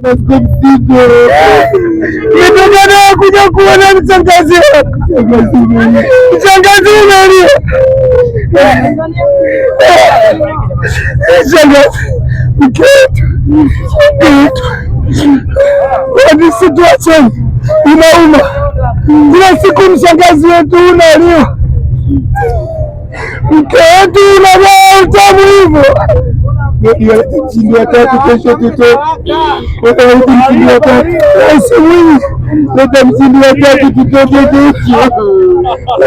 Nimetaka kuja kuona mshangazi wako. Mshangazi unalia. Mshangazi. Mketu. Wadi situation inauma. Kila siku mshangazi wetu unalia. Mketu unavaa utamu hivyo. Mshindi wa tatu kesho tuto mshindi wa tatu asiwini leta mshindi wa tatu tutoke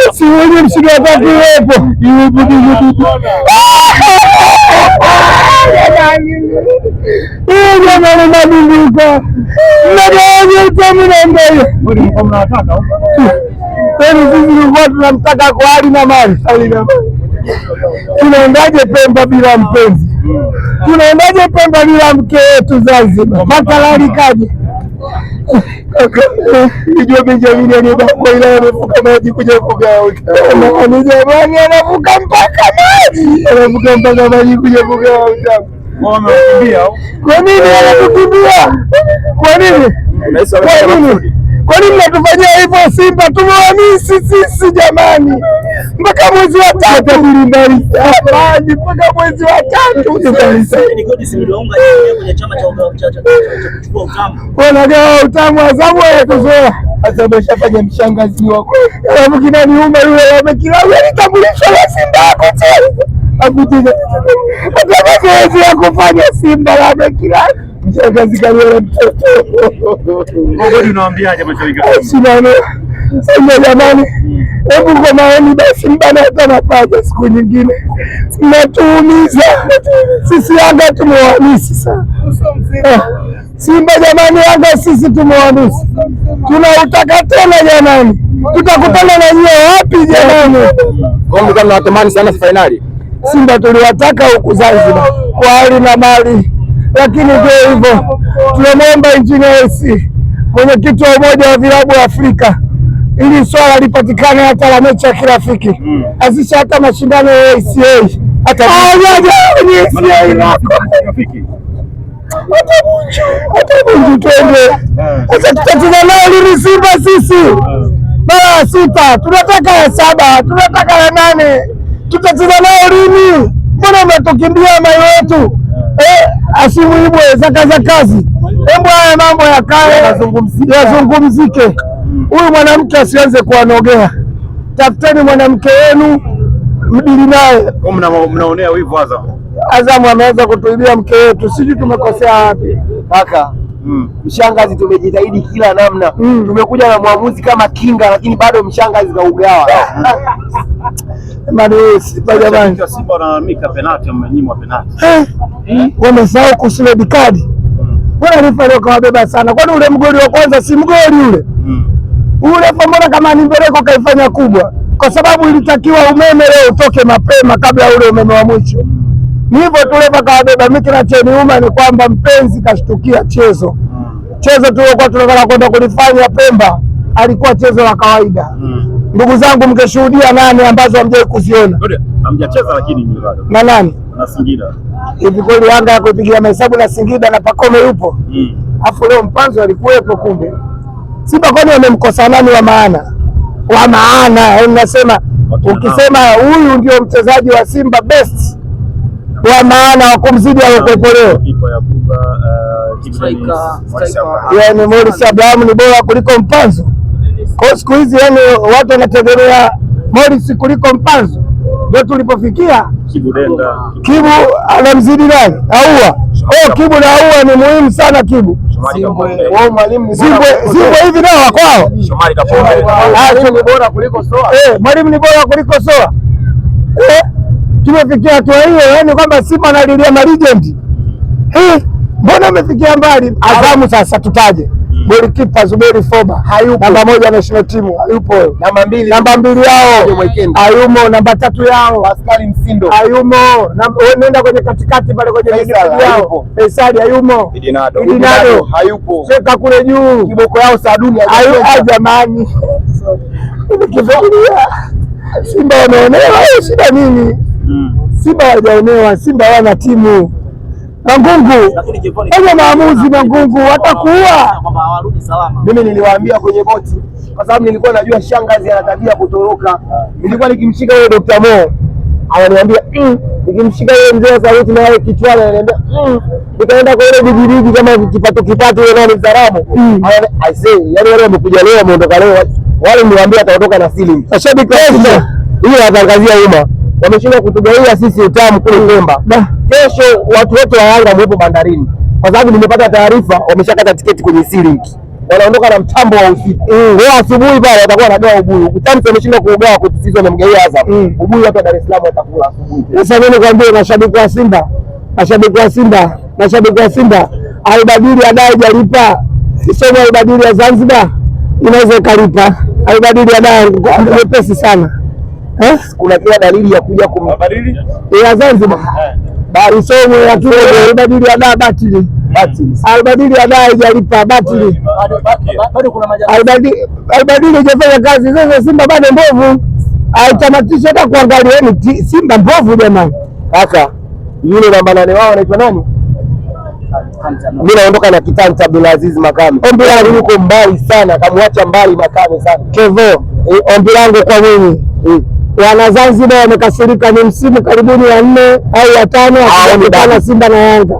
asiwini mshindi wa tatu wepo jamani nabibuka mnagawaje utamu na mbele sisi tulikuwa tunamtaka kwa hali na mali. Tunaendaje Pemba bila mpenzi? Tunaendaje Pemba bila mke wetu Zanzibar? Makalali kaje? Nijua Benjamin aliyebakwa ila amevuka maji kuja kugawa. Ni jamani anavuka mpaka maji. Anavuka mpaka maji kuja kugawa utamu. Kwa nini anatukimbia? Kwa nini? Kwa nini mnatufanyia hivyo Simba? Tumewamisi sisi jamani. Mpaka mwezi wa tatu mbali jamani, mpaka mwezi wa tatu. Wanagawa utamu Azamu kuzoea. Azamu ashafanya mshangazi wako. Alafu kinaniuma yule amekilawa alitambulisha la Simba hakucheza. Hakucheza. Hata ya kufanya Simba la amekilawa. Mshangazi kaliona mtoto. Ngoja unawaambiaje mashabiki? Sasa jamani, hebu kwa maoni basi mbana hata napaja siku nyingine. Mnatuumiza. Sisi Yanga tumewamisi sana. Simba jamani, Yanga sisi tumewamisi. Tunautaka tena jamani. Tutakutana na nyie wapi jamani? Kombe kama natamani sana finali. Simba tuliwataka huku Zanzibar kwa hali na mali. Lakini ndio hivyo. Tunamwomba Engineer AC, mwenyekiti wa Umoja wa Vilabu Afrika, ili swala lipatikane hata la mechi ya kirafiki. Azisha hata mashindano ya ACA. Hata Bunju twende. Sasa tutacheza nao lini Simba sisi? Mara 6, tunataka ya 7, tunataka ya 8. Tutacheza nao lini? Mbona mnatukimbia mai wetu? Asimuibwe zaka za kazi. Hebu haya mambo yakae yazungumzike. Huyu mwanamke asianze kuwanogea. Tafuteni mwanamke wenu mdili naye. Mnaonea wivu Azamu. Azamu ameweza kutuibia mke wetu. Sijui tumekosea wapi. Kaka, mshangazi tumejitahidi kila namna. Tumekuja na mwamuzi kama kinga, lakini bado mshangazi kaugawa. Jamani, Simba wanalalamika penalti, mmenyimwa penalti. Wamesahau kuhusu red card. Bwana refa leo kawabeba sana. Kwani ule mgoli wa kwanza si mgoli ule? Ule mbona kama ni mbeleko kaifanya kubwa? Kwa sababu ilitakiwa umeme leo utoke mapema kabla ule umeme wa mwisho. Ni hivyo tu refa kawabeba. Mimi kinachoniuma ni kwamba mpenzi kashtukia chezo. Chezo tuliokuwa tunataka kwenda kulifanya Pemba alikuwa chezo la kawaida. Ndugu zangu, mkeshuhudia nane ambazo hamjawahi kuziona. Hamjacheza lakini ni bado. Na nani? Na Singida. Hivi kweli Yanga kupigia mahesabu na Singida na Pakome yupo? Afu leo Mpanzo alikuwepo kumbe. Simba kwani wamemkosa nani wa maana? Wa maana, nasema ukisema huyu ndio mchezaji wa Simba best wa maana wa kumzidi alikuwepo leo. Yaani Morris Abraham ni bora kuliko Mpanzo. Kwa siku hizi yani watu wanategemea Morris kuliko Mpanzo. Ndio tulipofikia. Kibu anamzidi nani? Aua. Kibu na Aua ni muhimu sana Kibu. Wao mwalimu Zimbwe hivi nao wakwao. Shomari Kapombe. Ni bora kuliko Soa. Mwalimu ni bora kuliko Soa. Tumefikia hatua hiyo, yani kwamba Simba analilia malegend. Mbona umefikia mbali? Azamu sasa tutaje. Golikipa Zuberi Foba hayupo. Namba 1 national team hayupo. Namba 2 yao hayumo. Namba 3 yao Askari Msindo hayumo. Nenda kwenye katikati pale kwenye yao Faisal hayumo. Idinado hayupo. Seka kule juu kiboko yao Saduni hayupo. Jamani, nikifikiria Simba wameonewa. Shida nini? Simba hawajaonewa. Simba wana timu. Mangungu, fanya maamuzi Mangungu, watakuua. Mimi niliwaambia kwenye boti, kwa sababu nilikuwa najua shangazi ana tabia kutoroka. Nilikuwa nikimshika yule Dr. Mo ananiambia nikimshika yule mzee wa sauti na yeye kichwani ananiambia nikaenda kwa ile bigirigi kama kipato yule nani Mzaramo. I say yani wale wamekuja leo wameondoka leo, wale niwaambia ataondoka na ceiling. Mashabiki hiyo watangazia umma wameshinda kutugawia sisi utamu kule Pemba. Kesho watu wote wa Yanga mwepo bandarini, kwa sababu nimepata taarifa wameshakata tiketi kwenye ceiling, wanaondoka na mtambo wa usiku. Leo asubuhi pale watakuwa wanagawa ubuyu. Utamu tumeshinda kuugawa kwa sisi na mgawia Azam. Ubuyu watu wa Dar es Salaam watakula asubuhi. Sasa mimi nikwambie mashabiki wa Simba, alibadili adai jalipa. Sio alibadili ya Zanzibar inaweza ikalipa. Alibadili adai nyepesi sana. Kuna kila dalili ya kuja kumbadili ya Zanzibar. Bali somo ya kile alibadili adai batili. Albadili adai jalipa batili. Bado kuna Albadili hajafanya kazi. Sasa Simba bado mbovu. Aitamatisha hata kuangalia ni Simba mbovu jamani. Kaka, yule namba 8 wao anaitwa nani? Mimi naondoka na Kitanta Abdulaziz Makame. Ombi langu yuko mbali sana, kamwacha mbali Makame sana. Kevo, ombi langu kwa mimi. Wana Zanzibar wamekasirika, ni msimu karibuni ya 4 au ya 5 akikutana Simba na Yanga.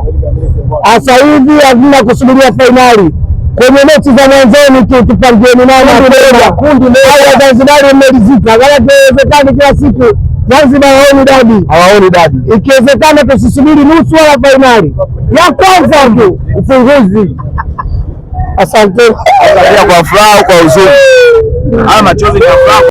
Sasa hivi hazina kusubiria fainali. Kwenye mechi za mwanzoni tu tupangieni nani kundi leo Zanzibar imelizika. Wala inawezekana kila siku Zanzibar hawaoni dabi. Ikiwezekana tusisubiri nusu wala fainali. Ya kwanza tu ufunguzi. Asante. Kwa furaha kwa huzuni. Machozi ya furaha.